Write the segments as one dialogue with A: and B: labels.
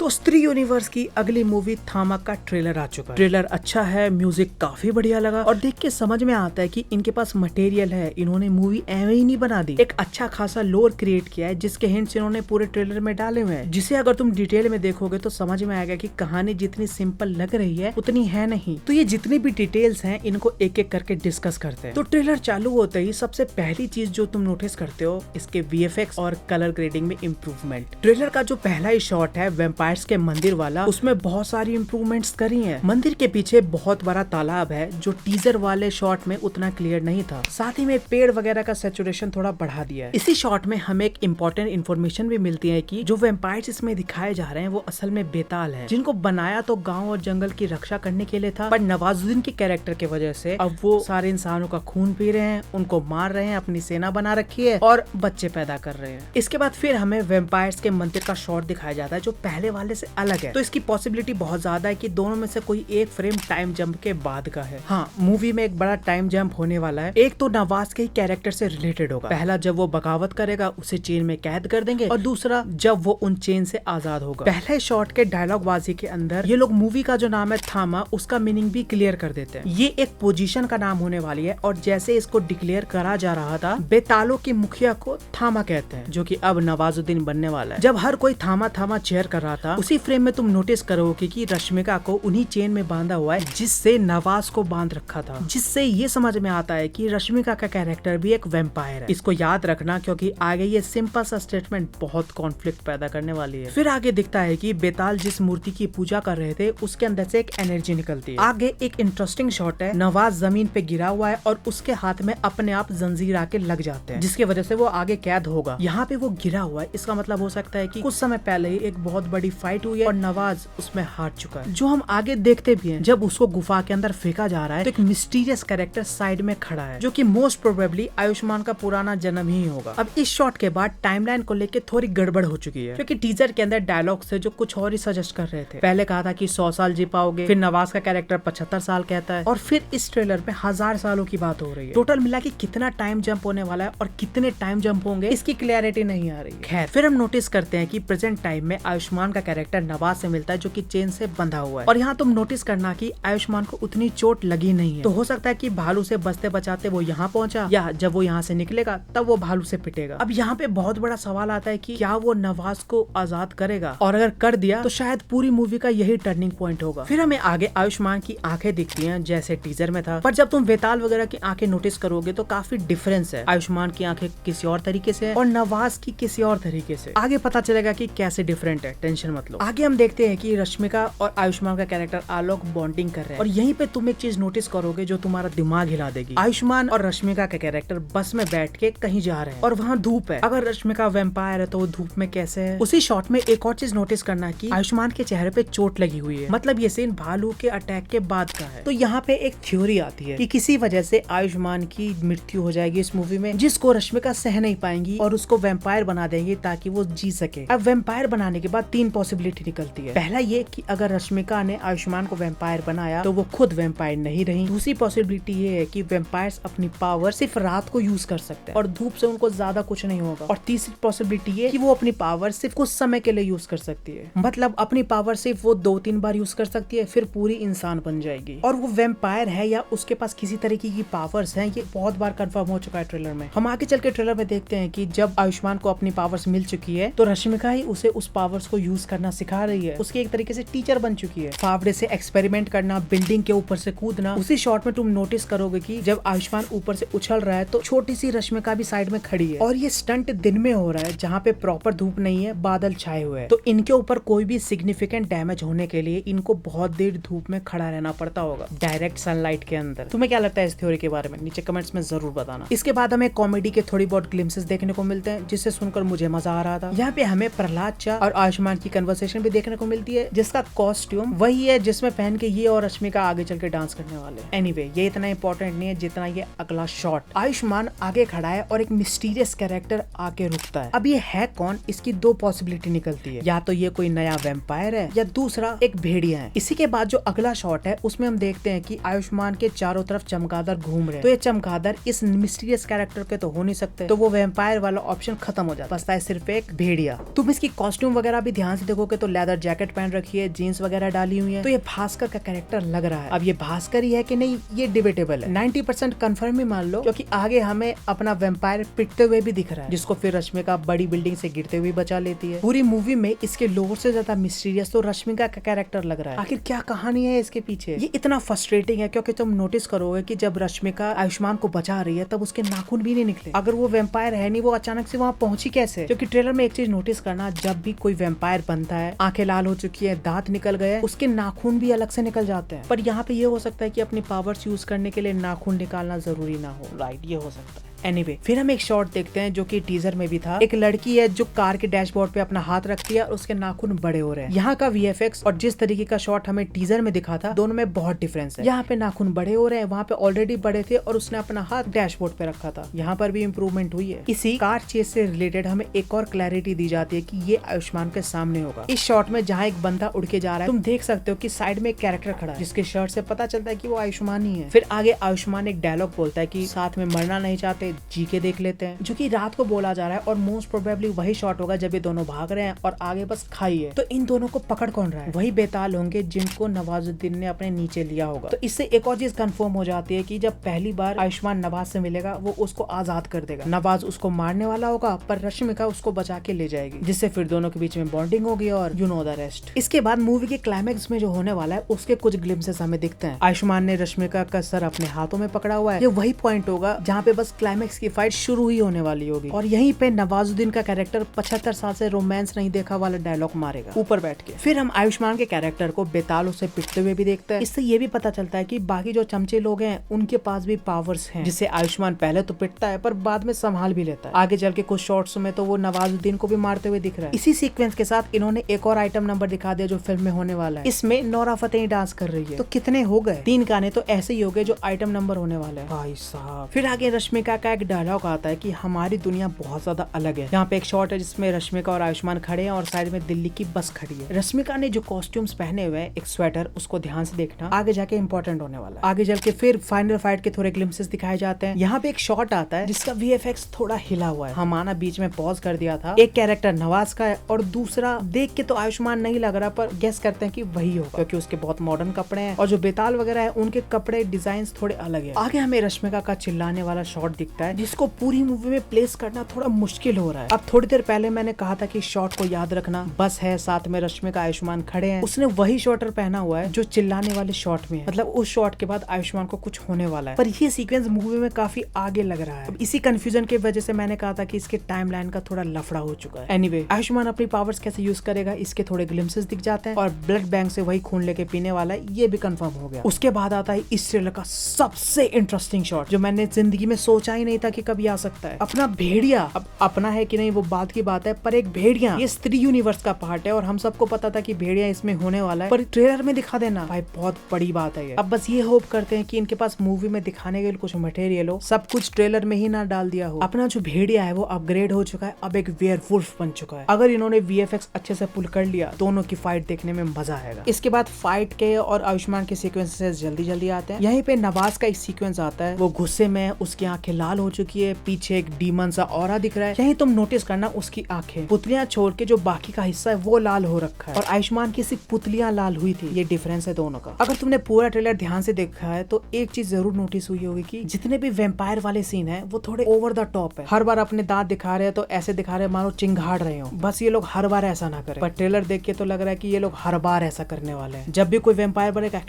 A: तो स्त्री यूनिवर्स की अगली मूवी थामा का ट्रेलर आ चुका है। ट्रेलर अच्छा है, म्यूजिक काफी बढ़िया लगा और देख के समझ में आता है कि इनके पास मटेरियल है। इन्होंने मूवी एवं ही नहीं बना दी, एक अच्छा खासा लोर क्रिएट किया है जिसके हिंट्स इन्होंने पूरे ट्रेलर में डाले हुए हैं, जिसे अगर तुम डिटेल में देखोगे तो समझ में आएगा कि कहानी जितनी सिंपल लग रही है उतनी है नहीं। तो ये जितनी भी डिटेल्स हैं इनको एक एक करके डिस्कस करते हैं। तो ट्रेलर चालू होते ही सबसे पहली चीज जो तुम नोटिस करते हो इसके VFX और कलर ग्रेडिंग में इम्प्रूवमेंट। ट्रेलर का जो पहला ही शॉट है वेम्पायर्स के मंदिर वाला, उसमें बहुत सारी इम्प्रूवमेंट्स करी हैं। मंदिर के पीछे बहुत बड़ा तालाब है जो टीजर वाले शॉट में उतना क्लियर नहीं था। साथ ही में पेड़ वगैरह का सैचुरेशन थोड़ा बढ़ा दिया है। इसी शॉट में हमें एक इम्पोर्टेंट इन्फॉर्मेशन भी मिलती है कि जो वेम्पायर्स इसमें दिखाए जा रहे हैं वो असल में बेताल है, जिनको बनाया तो गाँव और जंगल की रक्षा करने के लिए था, पर नवाजुद्दीन के कैरेक्टर की वजह से अब वो सारे इंसानों का खून पी रहे हैं, उनको मार रहे हैं, अपनी सेना बना रखी है और बच्चे पैदा कर रहे हैं। इसके बाद फिर हमें वेम्पायर्स के मंदिर का शॉट दिखाया जाता है जो पहले वाले से अलग है। तो इसकी पॉसिबिलिटी बहुत ज्यादा है कि दोनों में से कोई एक फ्रेम टाइम जंप के बाद का है। हाँ, मूवी में एक बड़ा टाइम जंप होने वाला है। एक तो नवाज के कैरेक्टर से रिलेटेड होगा। पहला जब वो बगावत करेगा उसे चेन में कैद कर देंगे और दूसरा जब वो उन चेन से आजाद होगा। पहले शॉट के डायलॉग बाजी के अंदर ये लोग मूवी का जो नाम है थामा उसका मीनिंग भी क्लियर कर देते हैं। ये एक पोजीशन का नाम होने वाली है और जैसे इसको डिक्लेयर करा जा रहा था बेतालों की मुखिया को थामा कहते हैं, जो कि अब नवाजुद्दीन बनने वाला है। जब हर कोई थामा थामा चेयर कर रहा था उसी फ्रेम में तुम नोटिस करोगे कि रश्मिका को उन्हीं चेन में बांधा हुआ है जिससे नवाज को बांध रखा था, जिससे ये समझ में आता है कि रश्मिका का कैरेक्टर भी एक वेम्पायर है। इसको याद रखना क्योंकि आगे ये सिंपल सा स्टेटमेंट बहुत कॉन्फ्लिक्ट पैदा करने वाली है। फिर आगे दिखता है कि बेताल जिस मूर्ति की पूजा कर रहे थे उसके अंदर से एक एनर्जी निकलती है। आगे एक इंटरेस्टिंग शॉट है, नवाज जमीन पे गिरा हुआ है और उसके हाथ में अपने आप जंजीर आके लग जाते हैं जिसकी वजह से वो आगे कैद होगा। यहाँ पे वो गिरा हुआ है, इसका मतलब हो सकता है कि कुछ समय पहले ही एक बहुत बड़ी फाइट हुई है और नवाज उसमें हार चुका है, जो हम आगे देखते भी हैं। जब उसको गुफा के अंदर फेंका जा रहा है तो एक मिस्टीरियस कैरेक्टर साइड में खड़ा है जो कि मोस्ट प्रोबेबली आयुष्मान का पुराना जन्म ही होगा। अब इस शॉट के बाद टाइमलाइन को लेकर थोड़ी गड़बड़ हो चुकी है क्योंकि टीजर के अंदर डायलॉग से जो कुछ और ही सजेस्ट कर रहे थे। पहले कहा था कि 100 साल जी पाओगे, फिर नवाज का कैरेक्टर 75 साल कहता है और फिर इस ट्रेलर में 1000 सालों की बात हो रही है। टोटल मिला के कितना टाइम जंप होने वाला है और कितने टाइम जंप होंगे इसकी क्लैरिटी नहीं आ रही है। खैर, फिर हम नोटिस करते हैं कि प्रेजेंट टाइम में आयुष्मान का कैरेक्टर नवाज से मिलता है जो कि चेन से बंधा हुआ है। और यहाँ तुम नोटिस करना कि आयुष्मान को उतनी चोट लगी नहीं है, तो हो सकता है कि भालू से बचते बचाते वो यहाँ पहुंचा या जब वो यहाँ से निकलेगा तब वो भालू से पिटेगा। अब यहाँ पे बहुत बड़ा सवाल आता है कि क्या वो नवाज को आजाद करेगा, और अगर कर दिया तो शायद पूरी मूवी का यही टर्निंग पॉइंट होगा। फिर हमें आगे आयुष्मान की आंखें दिखती हैं जैसे टीजर में था, पर जब तुम वेताल वगैरह की आंखें नोटिस करोगे तो काफी डिफरेंस है। आयुष्मान की आंखें किसी और तरीके से और नवाज की किसी और तरीके से। आगे पता चलेगा कि कैसे डिफरेंट है, टेंशन मत लो। आगे हम देखते हैं कि रश्मिका और आयुष्मान का कैरेक्टर आलोक बॉन्डिंग कर रहे हैं और यहीं पे तुम एक चीज नोटिस करोगे जो तुम्हारा दिमाग हिला देगी। आयुष्मान और रश्मिका का कैरेक्टर बस में बैठ के कहीं जा रहे हैं और वहाँ धूप है। अगर रश्मिका वेम्पायर है तो वो धूप में कैसे है? उसी शॉट में एक और चीज नोटिस करना कि आयुष्मान के चेहरे पे चोट लगी हुई है, मतलब ये सीन भालू के अटैक के बाद का है। तो यहाँ पे एक थ्योरी आती है कि किसी वजह से आयुष्मान की मृत्यु हो जाएगी इस मूवी में, जिसको रश्मिका सह नहीं पाएंगी और उसको वेम्पायर बना देंगे ताकि वो जी सके। अब वेम्पायर बनाने के बाद 3 पॉसिबिलिटी निकलती है। पहला ये कि अगर रश्मिका ने आयुष्मान को वेम्पायर बनाया तो वो खुद वेम्पायर नहीं रही। दूसरी पॉसिबिलिटी ये है कि वेम्पायर्स अपनी पावर सिर्फ रात को यूज कर सकते हैं और धूप से उनको ज्यादा कुछ नहीं होगा। और तीसरी पॉसिबिलिटी ये कि वो अपनी पावर सिर्फ कुछ समय के लिए यूज कर सकती है, मतलब अपनी पावर सिर्फ वो 2-3 बार यूज कर सकती है, फिर पूरी इंसान बन जाएगी। और वो वेम्पायर है या उसके पास किसी तरीके की पावर्स हैं, ये बहुत बार कंफर्म हो चुका है ट्रेलर में। हम आगे चल के ट्रेलर में देखते हैं कि जब आयुष्मान को अपनी पावर्स मिल चुकी है तो रश्मिका ही उसे उस पावर्स को यूज करना सिखा रही है। उसकी एक तरीके से टीचर बन चुकी है। फावड़े से एक्सपेरिमेंट करना, बिल्डिंग के ऊपर से कूदना। उसी शॉट में तुम नोटिस करोगे कि जब आयुष्मान ऊपर से उछल रहा है तो छोटी सी रश्मिका भी साइड में खड़ी है और ये स्टंट दिन में हो रहा है जहाँ पे प्रॉपर धूप नहीं है, बादल छाए हुए हैं। तो इनके ऊपर कोई भी सिग्निफिकेंट डैमेज होने के लिए इनको बहुत देर धूप में खड़ा रहना पड़ता होगा, डायरेक्ट सनलाइट के अंदर। तुम्हें क्या लगता है इस थ्योरी के बारे में? नीचे कमेंट्स में जरूर बताना। इसके बाद हमें कॉमेडी के थोड़ी बहुत ग्लिम्सेस देखने को मिलते हैं जिससे सुनकर मुझे मजा आ रहा था। यहाँ पे हमें प्रहलाद चा और आयुष्मान की कन्वर्सेशन भी देखने को मिलती है जिसका कॉस्ट्यूम वही है जिसमें पहन के ये और रश्मिका आगे चल के डांस करने वाले। एनीवे, ये इतना इंपॉर्टेंट नहीं है जितना ये अगला शॉट। आयुष्मान आगे खड़ा है और एक मिस्टीरियस कैरेक्टर आके रुकता है। अब ये है कौन? इसकी 2 पॉसिबिलिटी निकलती है, या तो ये कोई नया वेम्पायर है या दूसरा एक भेड़िया है। इसी के बाद जो अगला शॉट है उसमें हम देखते हैं कि आयुष्मान के चारों तरफ चमगादड़ घूम रहे हैं। तो ये चमगादड़ इस मिस्टीरियस कैरेक्टर के तो हो नहीं सकते, तो वो वेम्पायर वाला ऑप्शन खत्म हो जाता है, बचता है सिर्फ एक भेड़िया। तुम इसकी कॉस्ट्यूम वगैरह भी ध्यान से देखोगे तो लेदर जैकेट पहन रखी है, जीन्स वगैरह डाली हुई है, तो ये भास्कर का कैरेक्टर लग रहा है। अब ये भास्कर ही है कि नहीं ये डिबेटेबल है, 90% कंफर्म ही मान लो, क्योंकि आगे हमें अपना वेम्पायर पिटते हुए भी दिख रहा है, जिसको फिर रश्मिका बड़ी बिल्डिंग से गिरते हुए बचा लेती है। पूरी मूवी में इसके लोअर से ज्यादा मिस्टीरियस तो रश्मिका का कैरेक्टर लग रहा है। आखिर क्या कहानी है इसके पीछे? ये इतना फ्रस्ट्रेटिंग है क्योंकि तुम नोटिस करोगे कि जब रश्मिका आयुष्मान को बचा रही है तब उसके नाखून भी नहीं निकले। अगर वो वेम्पायर है नहीं, वो अचानक से वहाँ पहुंची कैसे? क्योंकि ट्रेलर में एक चीज नोटिस करना, जब भी कोई वेम्पायर बनता है, आंखें लाल हो चुकी है, दांत निकल गए, उसके नाखून भी अलग से निकल जाते हैं। पर यहाँ पे ये हो सकता है कि अपनी पावर्स यूज करने के लिए नाखून निकालना जरूरी ना हो। राइट, ये हो सकता है। एनीवे, फिर हम एक शॉट देखते हैं जो कि टीजर में भी था। एक लड़की है जो कार के डैशबोर्ड पे अपना हाथ रखती है और उसके नाखून बड़े हो रहे हैं। यहाँ का VFX और जिस तरीके का शॉट हमें टीजर में दिखा था, दोनों में बहुत डिफरेंस है। यहाँ पे नाखून बड़े हो रहे हैं, वहाँ पे ऑलरेडी बड़े थे और उसने अपना हाथ डैशबोर्ड पे रखा था। यहाँ पर भी इम्प्रूवमेंट हुई है। इसी कार चेस से रिलेटेड हमें एक और क्लैरिटी दी जाती है कि ये आयुष्मान के सामने होगा। इस शॉट में जहाँ एक बंदा उड़ के जा रहा है, तुम देख सकते हो कि साइड में एक कैरेक्टर खड़ा है जिसके शर्ट से पता चलता है कि वो आयुष्मान ही है। फिर आगे आयुष्मान एक डायलॉग बोलता है कि साथ में मरना नहीं चाहते, जी के देख लेते हैं, जो कि रात को बोला जा रहा है। और मोस्ट प्रोबेबली वही शॉट होगा जब ये दोनों भाग रहे हैं और आगे बस खाई है। तो इन दोनों को पकड़ कौन रहा है? वही बेताल होंगे जिनको नवाजुद्दीन ने अपने नीचे लिया होगा। तो इससे एक और चीज कंफर्म हो जाती है कि जब पहली बार आयुष्मान नवाज से मिलेगा, वो उसको आजाद कर देगा। नवाज उसको मारने वाला होगा पर रश्मिका उसको बचा के ले जाएगी, जिससे फिर दोनों के बीच में बॉन्डिंग होगी और यू नो द रेस्ट। इसके बाद मूवी के क्लाइमैक्स में जो होने वाला है उसके कुछ ग्लिम्सेस हमें दिखते हैं। आयुष्मान ने रश्मिका का सर अपने हाथों में पकड़ा हुआ है। ये वही पॉइंट होगा जहाँ पे बस क्लाइमैक्स की फाइट शुरू ही होने वाली होगी और यहीं पे नवाजुद्दीन का कैरेक्टर 75 साल से रोमांस नहीं देखा वाला डायलॉग मारेगा ऊपर बैठ के। फिर हम आयुष्मान के कैरेक्टर को बेताल से पिटते हुए भी देखते हैं। इससे ये भी पता चलता है कि बाकी जो चमचे लोग हैं उनके पास भी पावर्स हैं, जिससे आयुष्मान पहले तो पिटता है पर बाद में संभाल भी लेता है। आगे चल के कुछ शॉट्स में तो वो नवाजुद्दीन को भी मारते हुए दिख रहा है। इसी सीक्वेंस के साथ इन्होंने एक और आइटम नंबर दिखा दिया जो फिल्म में होने वाला है। इसमें नोरा फतेही डांस कर रही है। तो कितने हो गए? 3 गाने तो ऐसे ही हो गए जो आइटम नंबर होने वाले हैं भाई साहब। फिर आगे रश्मिका का एक डायलॉग आता है कि हमारी दुनिया बहुत ज्यादा अलग है। यहाँ पे एक शॉट है जिसमें रश्मिका और आयुष्मान खड़े हैं और साइड में दिल्ली की बस खड़ी है। रश्मिका ने जो कॉस्ट्यूम्स पहने हुए हैं, एक स्वेटर, उसको ध्यान से देखना, आगे जाके इंपॉर्टेंट होने वाला है। आगे चल के फिर फाइनल फाइट के थोड़े ग्लिम्सेस दिखाए जाते हैं। यहाँ पे एक शॉट आता है जिसका VFX थोड़ा हिला हुआ है। हमारा बीच में पॉज कर दिया था। एक कैरेक्टर नवाज का है और दूसरा देख के तो आयुष्मान नहीं लग रहा, पर गेस करते हैं कि वही होगा क्योंकि उसके बहुत मॉडर्न कपड़े हैं और जो बेताल वगैरह है उनके कपड़े डिजाइन थोड़े अलग है। आगे हमें रश्मिका का चिल्लाने वाला शॉट दिखता है जिसको पूरी मूवी में प्लेस करना थोड़ा मुश्किल हो रहा है। अब थोड़ी देर पहले मैंने कहा था कि शॉट को याद रखना, बस है साथ में रश्मिका आयुष्मान खड़े हैं, उसने वही शॉटर पहना हुआ है जो चिल्लाने वाले शॉट में है। मतलब उस शॉट के बाद आयुष्मान को कुछ होने वाला है, पर ये सीक्वेंस मूवी में काफी आगे लग रहा है। अब इसी कंफ्यूजन की वजह से मैंने कहा था कि इसके टाइमलाइन का थोड़ा लफड़ा हो चुका है। एनीवे, आयुष्मान अपनी पावर्स कैसे यूज करेगा इसके थोड़े ग्लिम्सेस दिख जाते हैं और ब्लड बैंक से वही खून लेके पीने वाला है, ये भी कंफर्म हो गया। उसके बाद आता है इस ट्रेलर का सबसे इंटरेस्टिंग शॉट जो मैंने जिंदगी में सोचा ही नहीं था कि कभी आ सकता है। अपना भेड़िया, अब अपना है कि नहीं वो बात की बात है, पर एक भेड़िया ये स्त्री यूनिवर्स का पार्ट है और हम सबको पता था कि भेड़िया इसमें होने वाला है, पर ट्रेलर में दिखा देना भाई बहुत बड़ी बात है ये। अब बस ये होप करते हैं कि इनके पास मूवी में दिखाने के लिए कुछ मटेरियल हो, सब कुछ ट्रेलर में ही ना डाल दिया हो। अपना जो भेड़िया है वो अपग्रेड हो चुका है, अब एक वेयरवुल्फ बन चुका है। अगर इन्होंने VFX अच्छे से पुल कर लिया, दोनों की फाइट देखने में मजा आएगा। इसके बाद फाइट के और आयुष्मान के सीक्वेंसेस जल्दी आते हैं। यहीं पे नवाज का एक सीक्वेंस आता है, वो गुस्से में, उसकी आंखें लाल हो चुकी है, पीछे एक डीमन सा ऑरा दिख रहा है। यहीं तुम नोटिस करना उसकी आंखें, पुतलियां छोड़ के जो बाकी का हिस्सा है वो लाल हो रखा है और आयुष्मान की सिर्फ पुतलियां लाल हुई थी। ये डिफरेंस है दोनों का। अगर तुमने पूरा ट्रेलर ध्यान से देखा है तो एक चीज जरूर नोटिस हुई होगी कि जितने भी वेम्पायर वाले सीन है वो थोड़े ओवर द टॉप है। हर बार अपने दांत दिखा रहे हैं तो ऐसे दिखा रहे हैं मानो चिंगाड़ रहे हो। बस ये लोग हर बार ऐसा ना करें, पर ट्रेलर देख के तो लग रहा है कि ये लोग हर बार ऐसा करने वाले हैं। जब भी कोई वेम्पायर बनेगा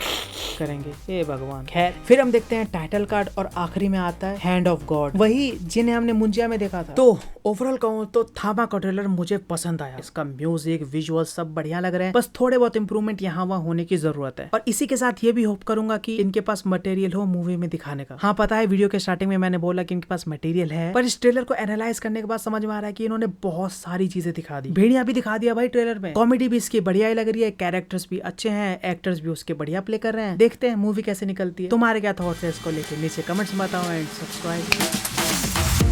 A: करेंगे, हे भगवान। खैर, फिर हम देखते हैं टाइटल कार्ड और आखिरी में आता है हैंड ऑफ गॉड, वही जिन्हें हमने मुंजिया में देखा था। तो ओवरऑल कहूँ तो थामा का ट्रेलर मुझे पसंद आया। इसका म्यूजिक, विजुअल सब बढ़िया लग रहे हैं, बस थोड़े बहुत इंप्रूवमेंट यहाँ वहाँ होने की जरूरत है। और इसी के साथ ये भी होप करूंगा कि इनके पास मटेरियल हो मूवी में दिखाने का। हाँ पता है वीडियो के स्टार्टिंग में मैंने बोला कि इनके पास मटेरियल है, पर इस ट्रेलर को एनालाइज करने के बाद समझ में आ रहा है कि इन्होंने बहुत सारी चीजें दिखा दी। भेड़िया भी दिखा दिया भाई ट्रेलर में, कॉमेडी भी इसकी बढ़िया ही लग रही है, कैरेक्टर्स भी अच्छे हैं, एक्टर्स भी उसके बढ़िया प्ले कर रहे हैं। देखते हैं मूवी कैसे निकलती है। तुम्हारे क्या थॉट्स है इसको लेकर नीचे कमेंट्स में बताओ एंड सब्सक्राइब।